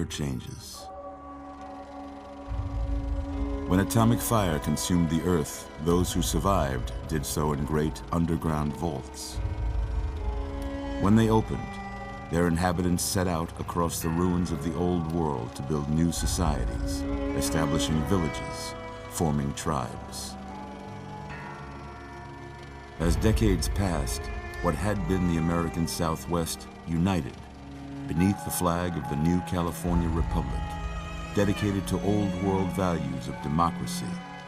never changes. When atomic fire consumed the Earth, those who survived did so in great underground vaults. When they opened, their inhabitants set out across the ruins of the old world to build new societies, establishing villages, forming tribes. As decades passed, what had been the American Southwest united beneath the flag of the new California Republic, dedicated to old world values of democracy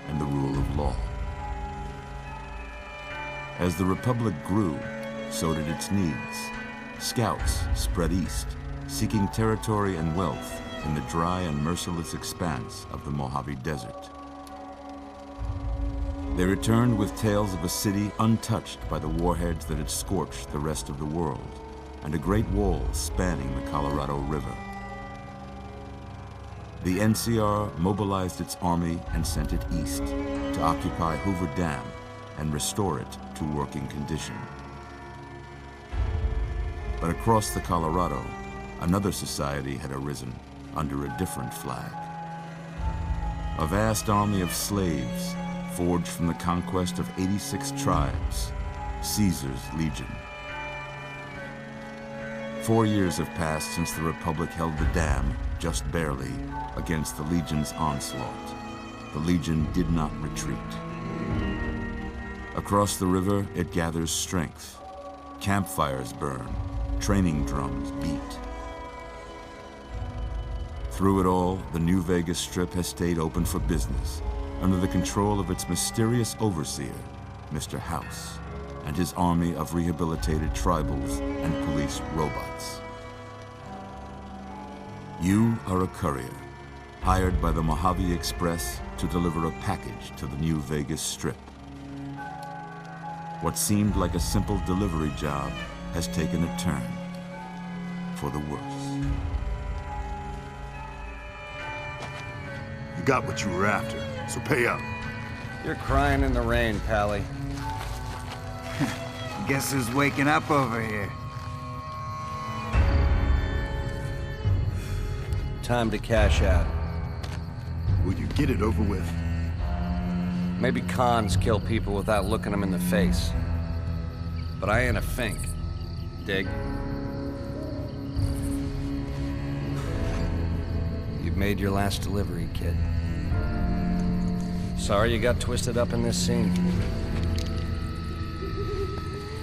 and the rule of law. As the Republic grew, so did its needs. Scouts spread east, seeking territory and wealth in the dry and merciless expanse of the Mojave Desert. They returned with tales of a city untouched by the warheads that had scorched the rest of the world, and a great wall spanning the Colorado River. The NCR mobilized its army and sent it east to occupy Hoover Dam and restore it to working condition. But across the Colorado, another society had arisen under a different flag. A vast army of slaves forged from the conquest of 86 tribes, Caesar's Legion. 4 years have passed since the Republic held the dam, just barely, against the Legion's onslaught. The Legion did not retreat. Across the river, it gathers strength. Campfires burn, training drums beat. Through it all, the New Vegas Strip has stayed open for business, under the control of its mysterious overseer, Mr. House, and his army of rehabilitated tribals and police robots. You are a courier, hired by the Mojave Express to deliver a package to the New Vegas Strip. What seemed like a simple delivery job has taken a turn for the worse. You got what you were after, so pay up. You're crying in the rain, Pally. Guess who's waking up over here? Time to cash out. Will you get it over with? Maybe cons kill people without looking them in the face. But I ain't a fink. Dig? You've made your last delivery, kid. Sorry you got twisted up in this scene.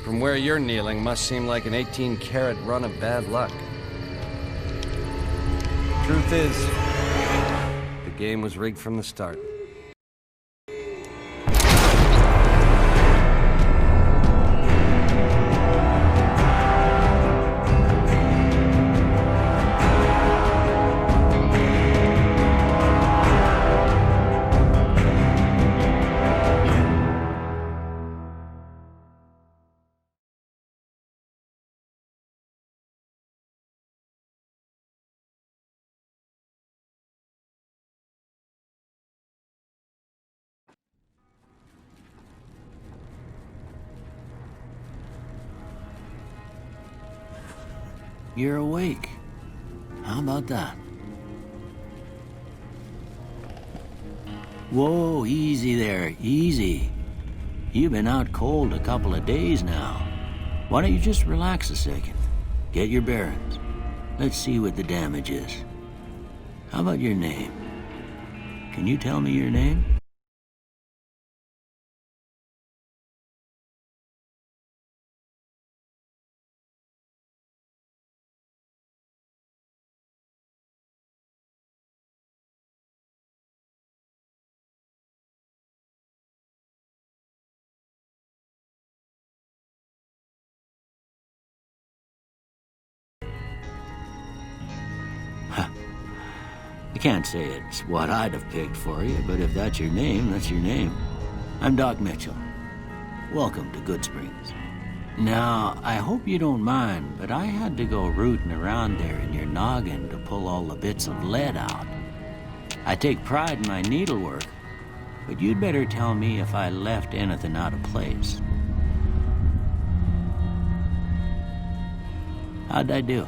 From where you're kneeling must seem like an 18-carat run of bad luck. Truth is, the game was rigged from the start. You're awake. How about that? Whoa, easy there, easy. You've been out cold a couple of days now. Why don't you just relax a second? Get your bearings. Let's see what the damage is. How about your name? Can you tell me your name? I can't say it's what I'd have picked for you, but if that's your name, that's your name. I'm Doc Mitchell. Welcome to Goodsprings. Now, I hope you don't mind, but I had to go rooting around there in your noggin to pull all the bits of lead out. I take pride in my needlework, but you'd better tell me if I left anything out of place. How'd I do?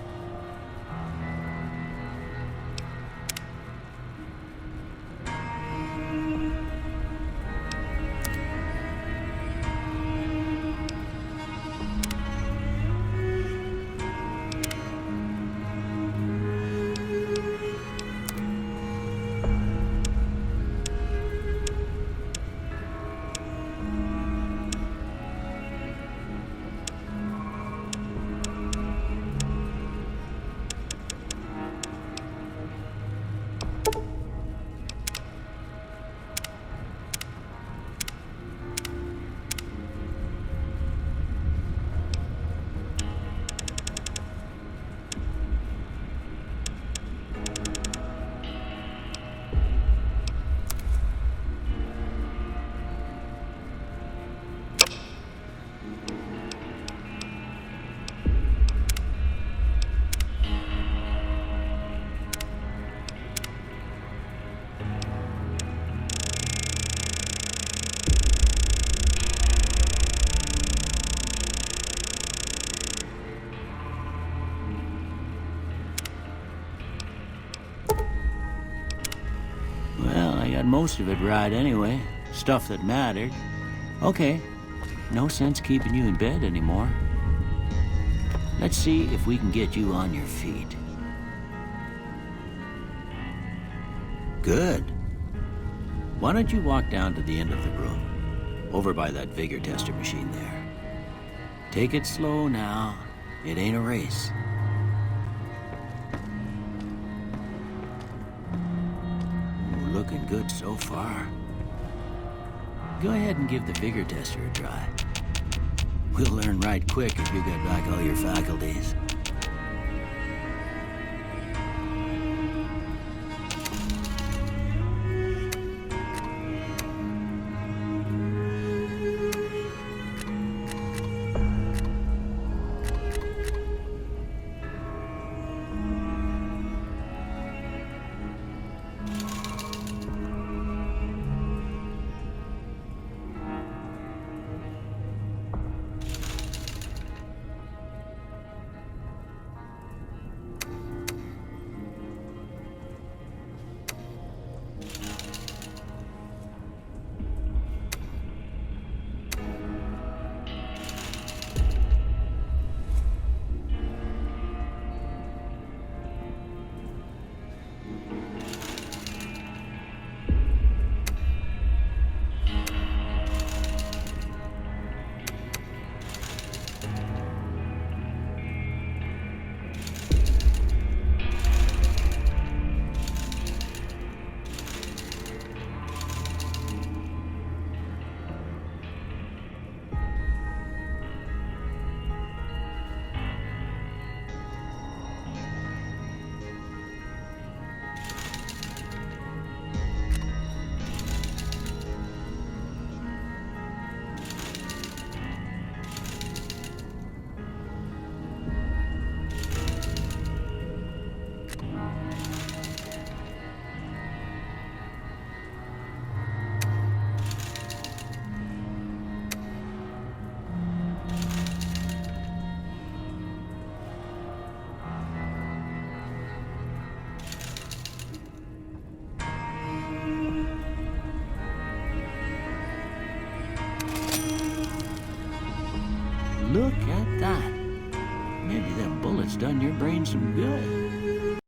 Well, I got most of it right anyway. Stuff that mattered. Okay, no sense keeping you in bed anymore. Let's see if we can get you on your feet. Good. Why don't you walk down to the end of the room, over by that vigor tester machine there. Take it slow now. It ain't a race. Ooh, looking good so far. Go ahead and give the vigor tester a try. We'll learn right quick if you get back all your faculties. Look at that. Maybe them bullets done your brain some good.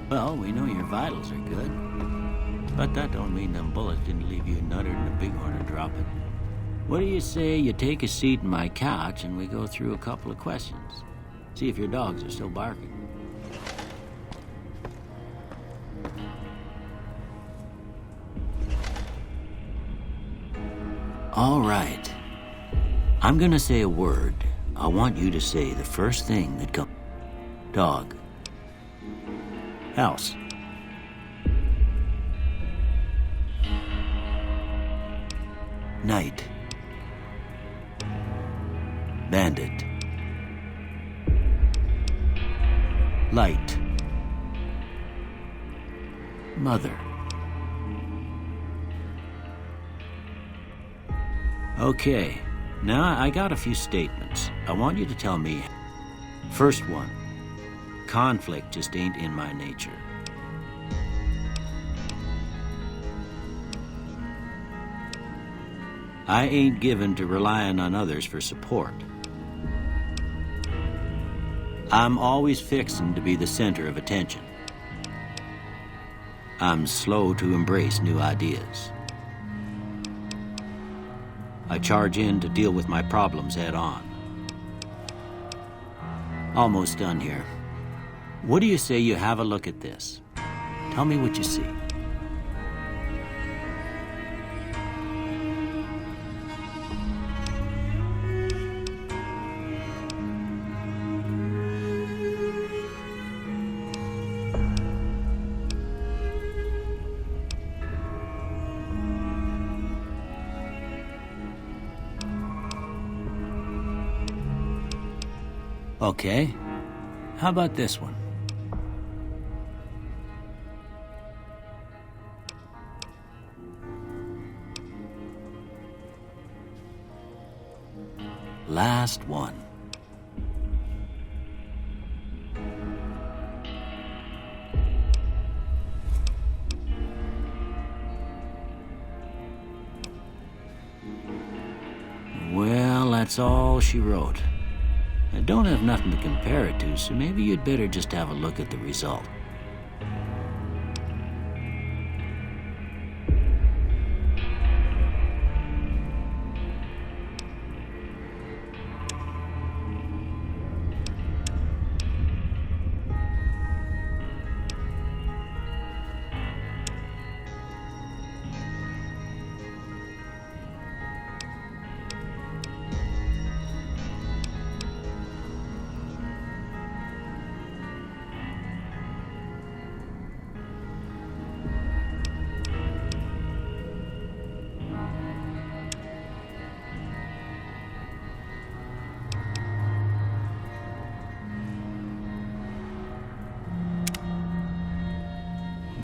Well, we know your vitals are good. But that don't mean them bullets didn't leave you nuttered and a bighorn dropping. What do you say you take a seat in my couch and we go through a couple of questions? See if your dogs are still barking. All right. I'm gonna say a word. I want you to say the first thing that comes. Dog. House. Night. Bandit. Light. Mother. Okay, now I got a few statements. I want you to tell me. First one, conflict just ain't in my nature. I ain't given to relying on others for support. I'm always fixin' to be the center of attention. I'm slow to embrace new ideas. I charge in to deal with my problems head on. Almost done here. What do you say you have a look at this? Tell me what you see. Okay. How about this one? Last one. Well, that's all she wrote. I don't have nothing to compare it to, so maybe you'd better just have a look at the result.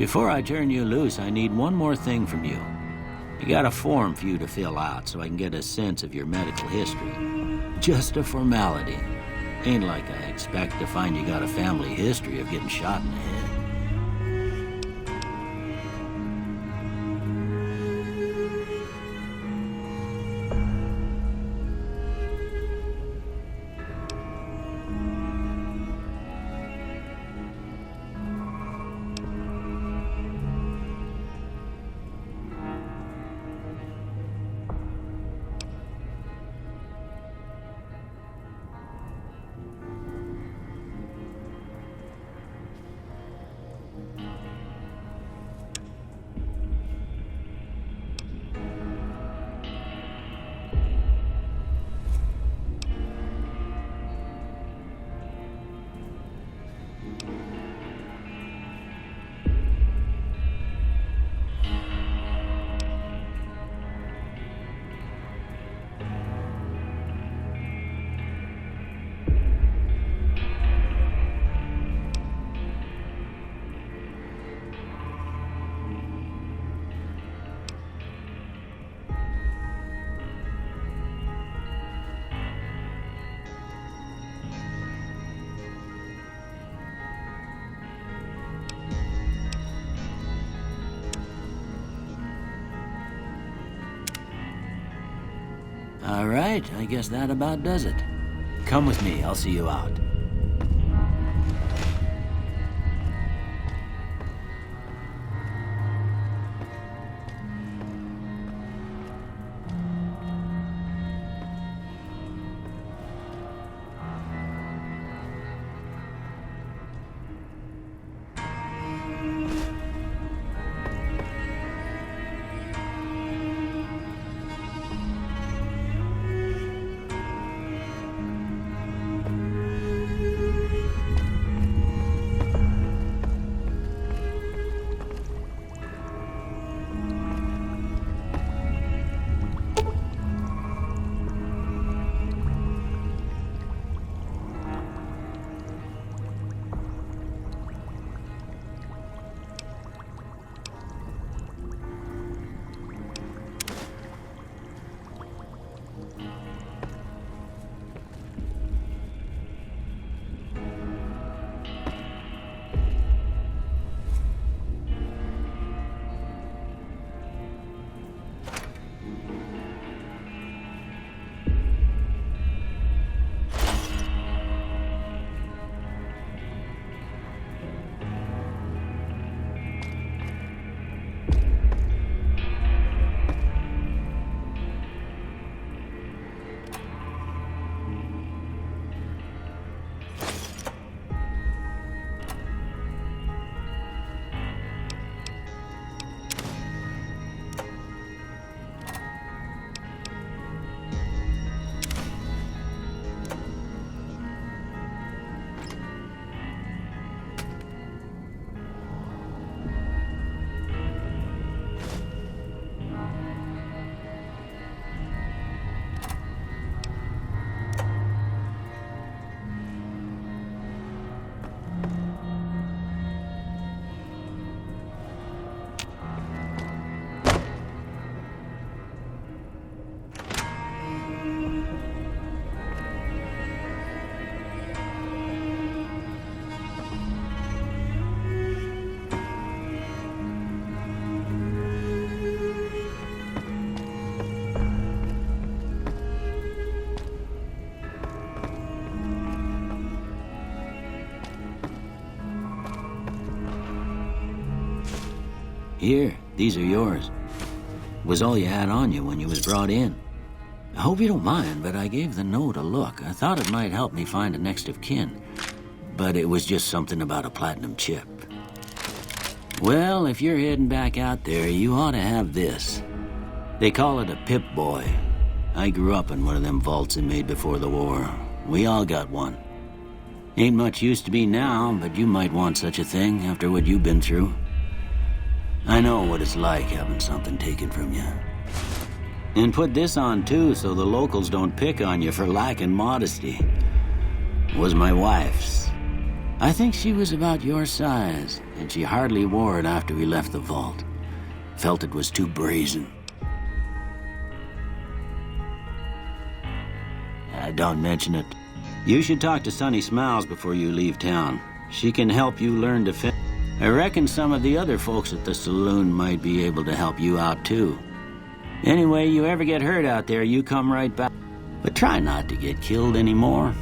Before I turn you loose, I need one more thing from you. You got a form for you to fill out so I can get a sense of your medical history. Just a formality. Ain't like I expect to find you got a family history of getting shot in the head. All right, I guess that about does it. Come with me, I'll see you out. Here, these are yours. Was all you had on you when you was brought in. I hope you don't mind, but I gave the note a look. I thought it might help me find a next of kin. But it was just something about a platinum chip. Well, if you're heading back out there, you ought to have this. They call it a Pip-Boy. I grew up in one of them vaults they made before the war. We all got one. Ain't much use to be now, but you might want such a thing after what you've been through. I know what it's like having something taken from you. And put this on too, so the locals don't pick on you for lacking modesty. It was my wife's. I think she was about your size, and she hardly wore it after we left the vault. Felt it was too brazen. Don't mention it. You should talk to Sunny Smiles before you leave town. She can help you learn to fit. I reckon some of the other folks at the saloon might be able to help you out too. Anyway, you ever get hurt out there, you come right back. But try not to get killed anymore.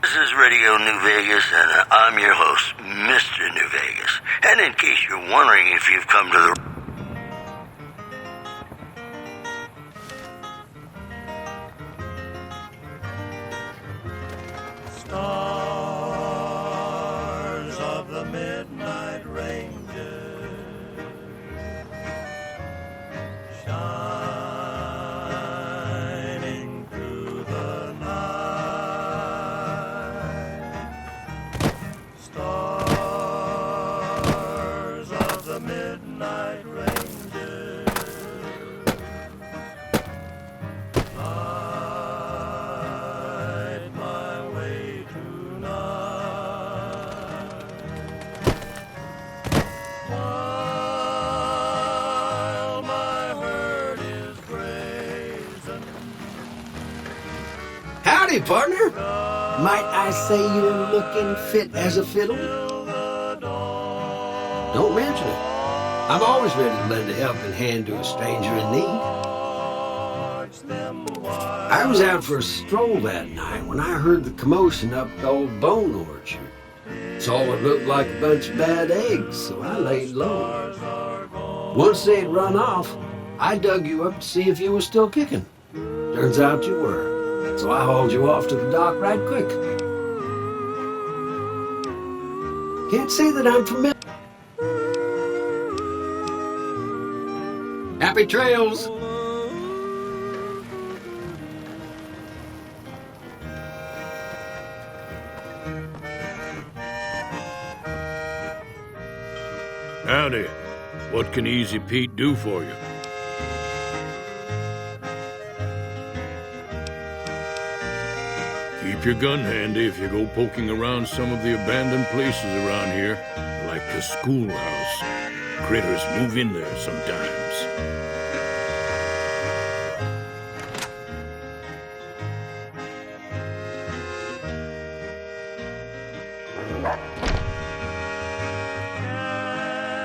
This is Radio New Vegas, and I'm your host, Mr. New Vegas. And in case you're wondering if you've come to the... Stars of the Midnight Ranges shining through the night. Stars of the Midnight Ranges light my way tonight. While my herd is grazing. Howdy, partner. Might I say you're looking fit as a fiddle? Don't mention it. I'm always ready to lend a helping hand to a stranger in need. I was out for a stroll that night when I heard the commotion up the old bone orchard. Saw what looked like a bunch of bad eggs, so I laid low. Once they had run off, I dug you up to see if you were still kicking. Turns out you were, so I hauled you off to the dock right quick. Can't say that I'm familiar. Happy trails! Howdy. What can Easy Pete do for you? Keep your gun handy if you go poking around some of the abandoned places around here, like the schoolhouse. Critters move in there sometimes.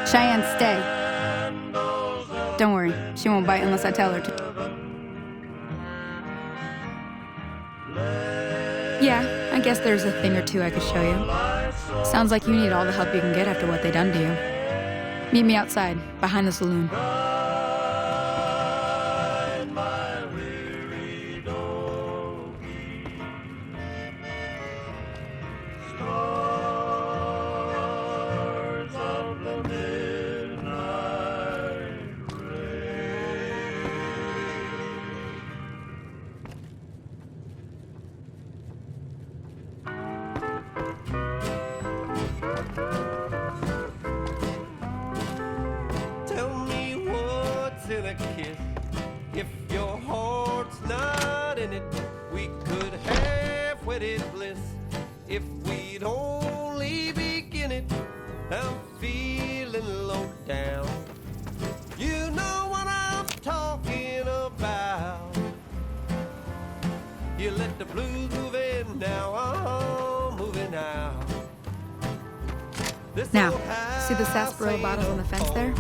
Cheyenne, stay. Don't worry, she won't bite unless I tell her to. Yeah, I guess there's a thing or two I could show you. Sounds like you need all the help you can get after what they done to you. Meet me outside, behind the saloon. Now, see the sarsaparilla bottles on the fence there?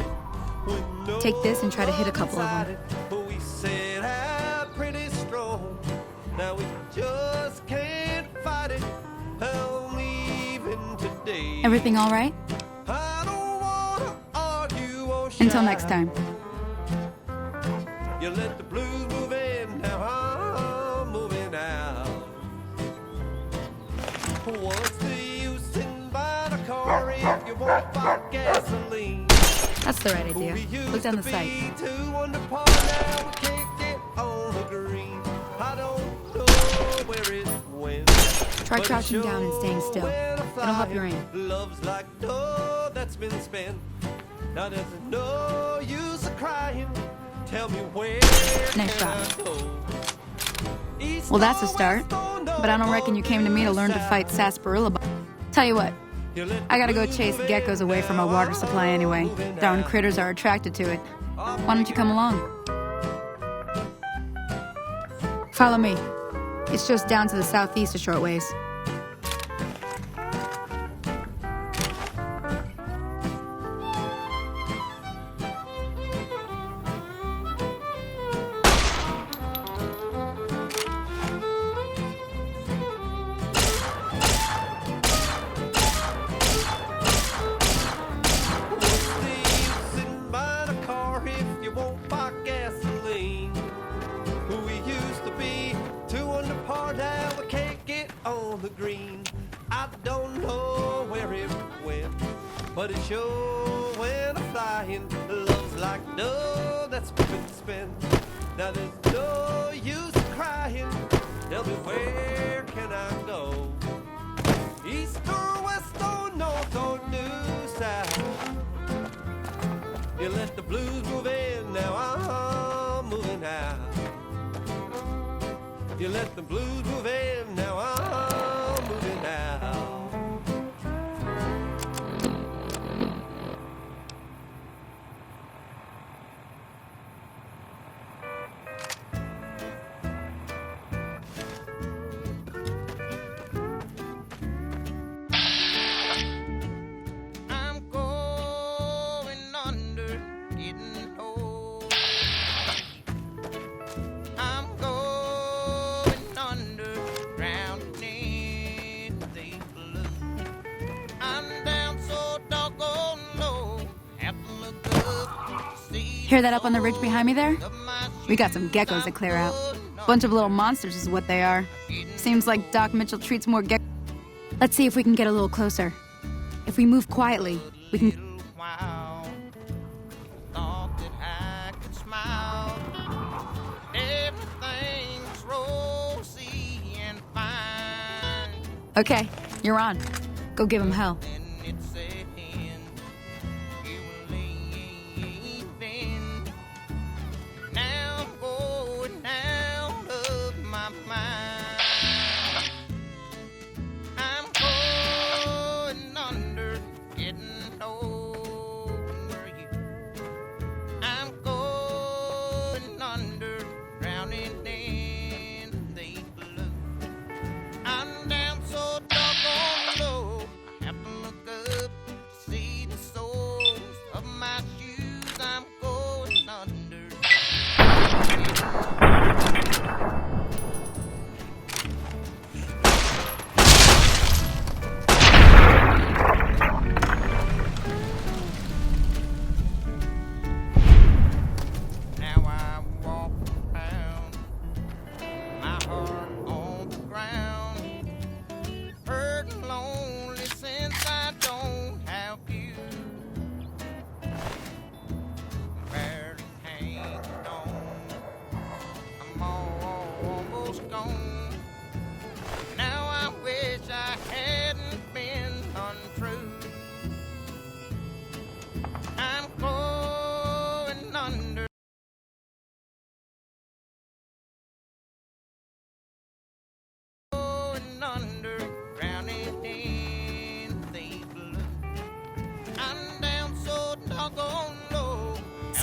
Take this and try to hit a couple of them. Now we just can't fight it. I'm leaving today. Everything all right? I don't wanna argue or shout. Until next time. You let the blues move in, now I'm moving out. What's the use in buying a car if you won't buy gasoline? That's the right idea. Look down the sight. Try crouching down and staying still. It'll help your aim. Love's like dough that's been spent. Now there's no use of crying. Tell me where nice shot. Well, that's a start. But I don't reckon you came to me to learn to fight sarsaparilla. Tell you what, I gotta go chase geckos away from our water supply anyway. Darn critters are attracted to it. Why don't you come along? Follow me. It's just down to the southeast a short ways. The green, I don't know where it went, but it sure went flying. Love's like dough that's been spent. Now there's no use crying. Tell me where can I go? East or west or north or due south? You let the blues move in, now I'm moving out. You let the blues move in, now I'm moving out. I'm going under, getting old. I'm going under, drowning in the blue. I'm down so doggone low, have to look up, see. Hear that up on the ridge behind me there? We got some geckos to clear out. Bunch of little monsters is what they are. Seems like Doc Mitchell treats more geckos. Let's see if we can get a little closer. If we move quietly, we can... Thought that I could smile. Everything's rosy and fine. Okay, you're on. Go give him hell.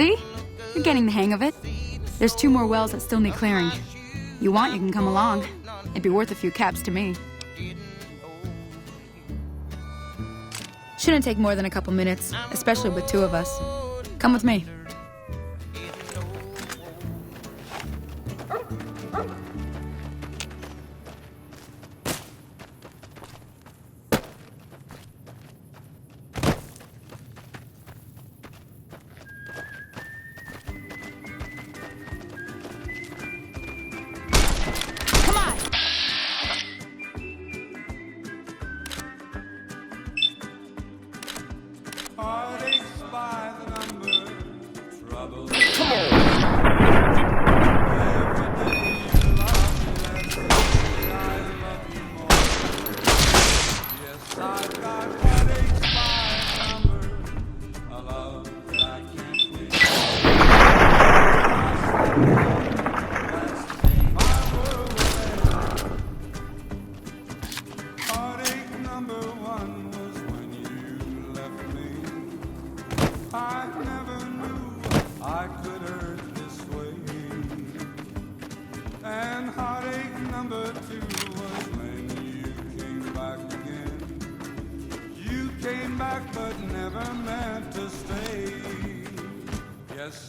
See? You're getting the hang of it. There's 2 more wells that still need clearing. You want, you can come along. It'd be worth a few caps to me. Shouldn't take more than a couple minutes, especially with 2 of us. Come with me.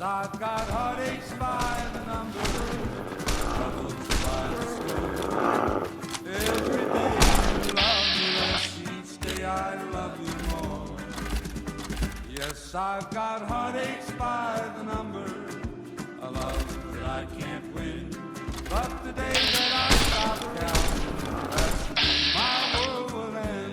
I've got heartaches by the number, troubles by the score. Every day you love me less, each day I love you more. Yes, I've got heartaches by the number, a love that I can't win. But the day that I stop counting, that's the day my world will end.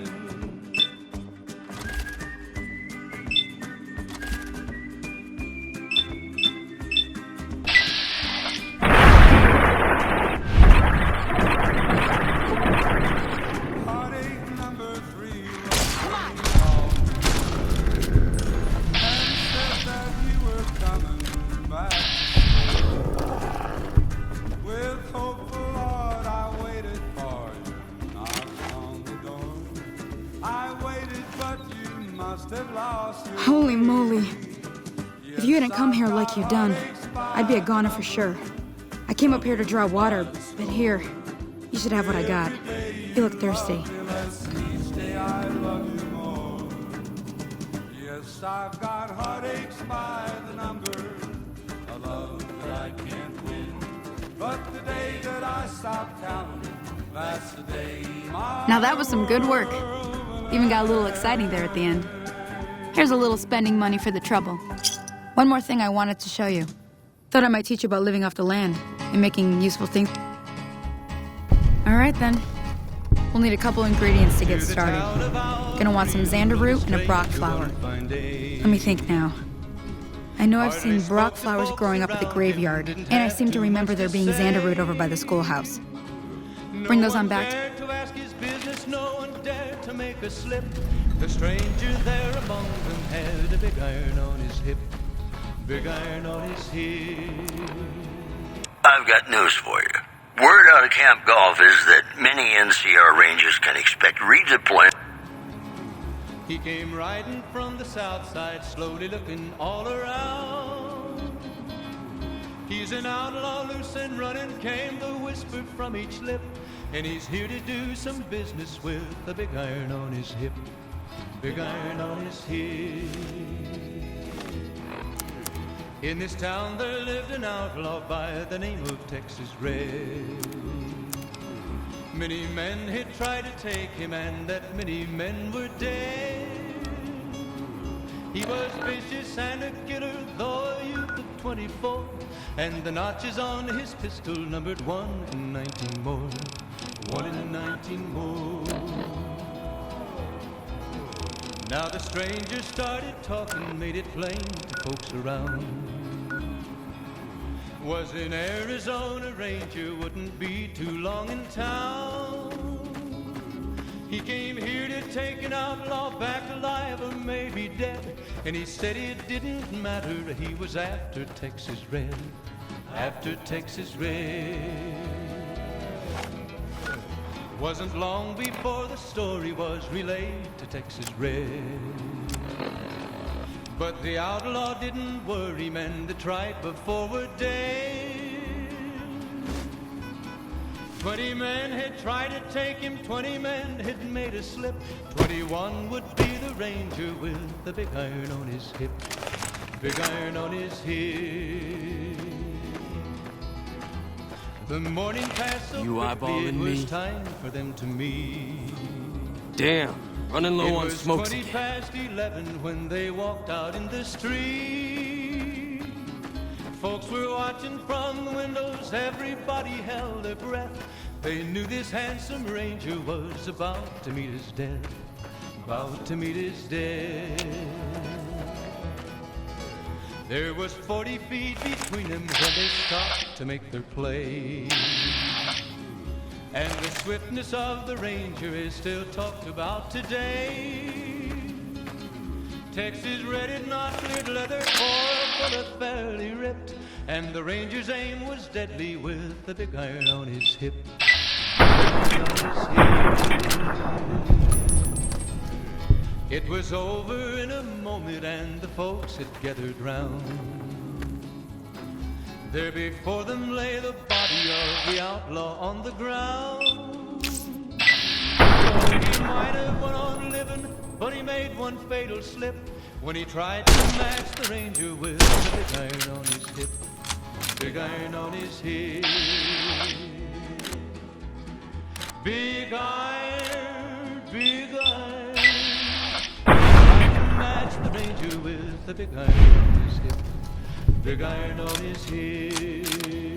Holy moly. If you hadn't come here like you've done, I'd be a goner for sure. I came up here to draw water, but here, you should have what I got. You look thirsty. Yes, I've got heartaches by the number, a love that I can't win. But the day that I stop counting, that's the day my Now that was some good work. Even got a little exciting there at the end. Here's a little spending money for the trouble. One more thing I wanted to show you. Thought I might teach you about living off the land and making useful things. All right then. We'll need a couple ingredients to get started. Gonna want some xander root and a brock flower. Let me think now. I know I've seen brock flowers growing up at the graveyard, and I seem to remember there being xander root over by the schoolhouse. Bring those on back. To make a slip, the stranger there among them had a big iron on his hip, big iron on his hip. I've got news for you. Word out of Camp Golf is that many NCR Rangers can expect redeployment. He came riding from the south side, slowly looking all around. He's an outlaw, loose and running, came the whisper from each lip. And he's here to do some business with a big iron on his hip, big iron on his hip. In this town there lived an outlaw by the name of Texas Red. Many men had tried to take him, and that many men were dead. He was vicious and a killer, though a youth of 24, and the notches on his pistol numbered 1 in 19 more. 1 in 19 more. Now the stranger started talking, made it plain to folks around. Was an Arizona Ranger, wouldn't be too long in town. He came here to take an outlaw back alive or maybe dead. And he said it didn't matter, he was after Texas Red, after Texas Red. Wasn't long before the story was relayed to Texas Red. But the outlaw didn't worry men that tried before a day. 20 men had tried to take him, 20 men had made a slip. 21 would be the ranger with the big iron on his hip. Big iron on his hip. The morning passed so quickly, it was time for them to meet. Damn, running low on smokes It was 20 past 11 when they walked out in the street. Folks were watching from the windows, everybody held their breath. They knew this handsome ranger was about to meet his death. About to meet his death. There was 40 feet between them when they stopped to make their play. And the swiftness of the ranger is still talked about today. Texas red not cleared leather, or a bullet fairly ripped. And the ranger's aim was deadly with the big iron on his hip. It was over in a moment and the folks had gathered round. There before them lay the body of the outlaw on the ground. Oh, he might have went on living, but he made one fatal slip when he tried to match the ranger with the big iron on his hip. Big iron on his hip. Big iron, big iron. Match the ranger with the big iron on his hip. Big iron on his hip.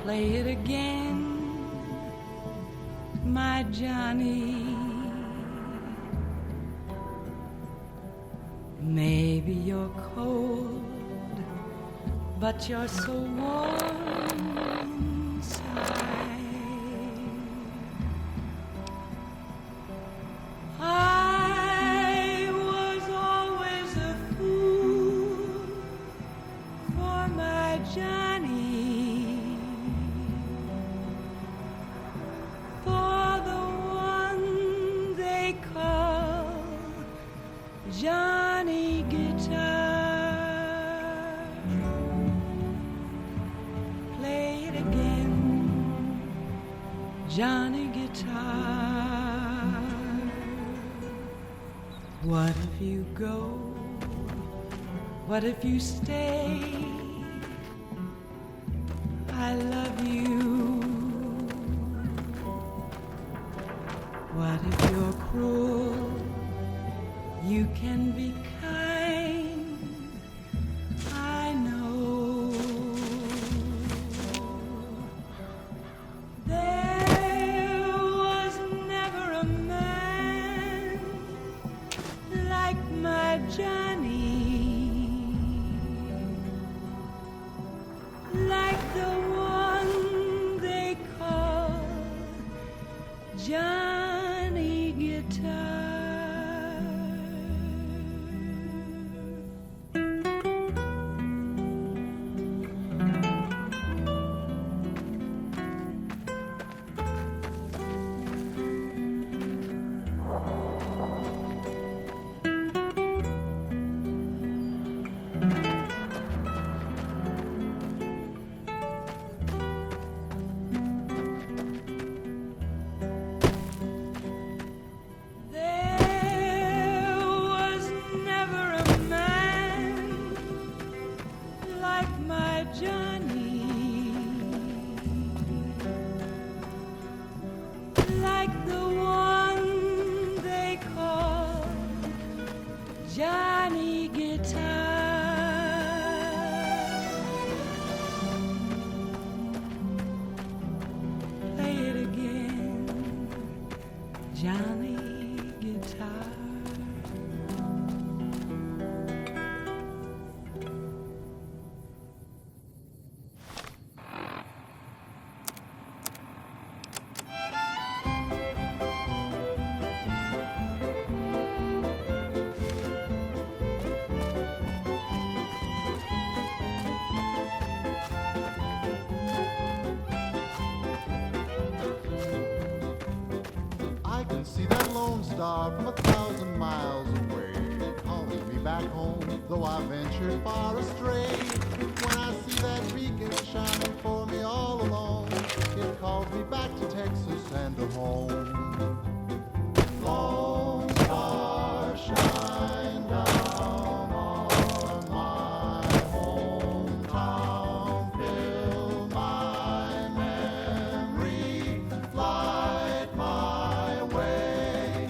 Play it again, my Johnny. Maybe you're cold, but you're so warm inside. I was always a fool for my Johnny, for the one they call Johnny Guitar. Play it again, Johnny Guitar. What if you go? What if you stay? I love you. What if you're cruel? You can be kind, I know. There was never a man like my Johnny, like the one they call Johnny Guitar. There was never a man like my Johnny, like the one they call Johnny Guitar. Play it again, Johnny Guitar. I can see that lone star from 1,000 miles away, calling me back home, though I ventured far astray. When I see that beacon shining for me all alone, it calls me back to Texas and to home. Lone star, shine down on my hometown, fill my memory, light my way.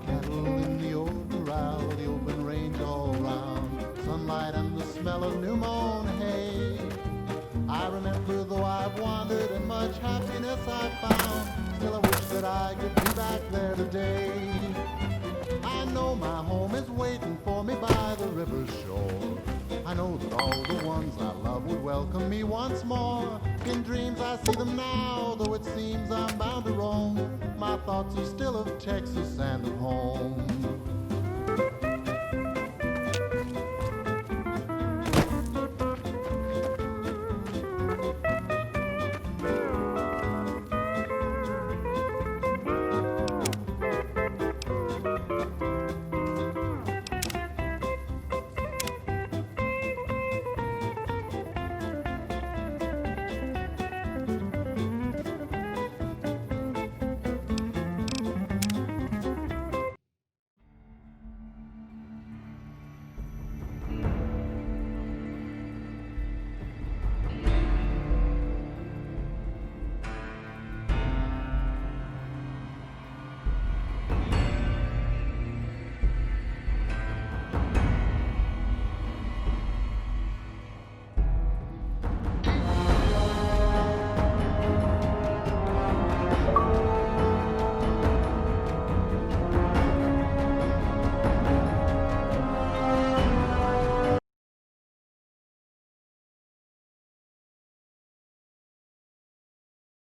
Cattle in the old corral, the open range all round, sunlight and the smell of new mown hay. I remember though I've wandered and much happiness I've found, still I wish that I could be back there today. I know my home is waiting for me by the river's shore. I know that all the ones I love would welcome me once more. In dreams I see them now, though it seems I'm bound to roam. My thoughts are still of Texas and of home.